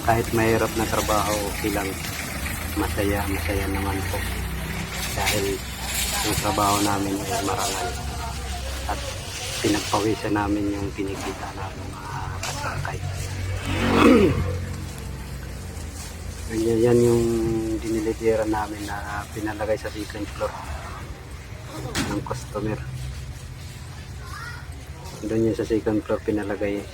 kahit mahirap na trabaho, okay lang. Masaya naman po. Dahil yung trabaho namin ay marangal. At pinagpawisan namin yung kinikita namin mga kasakay. Yan yung dinilidera namin na pinalagay sa second floor ng customer. Doon yun sa second floor pinalagay.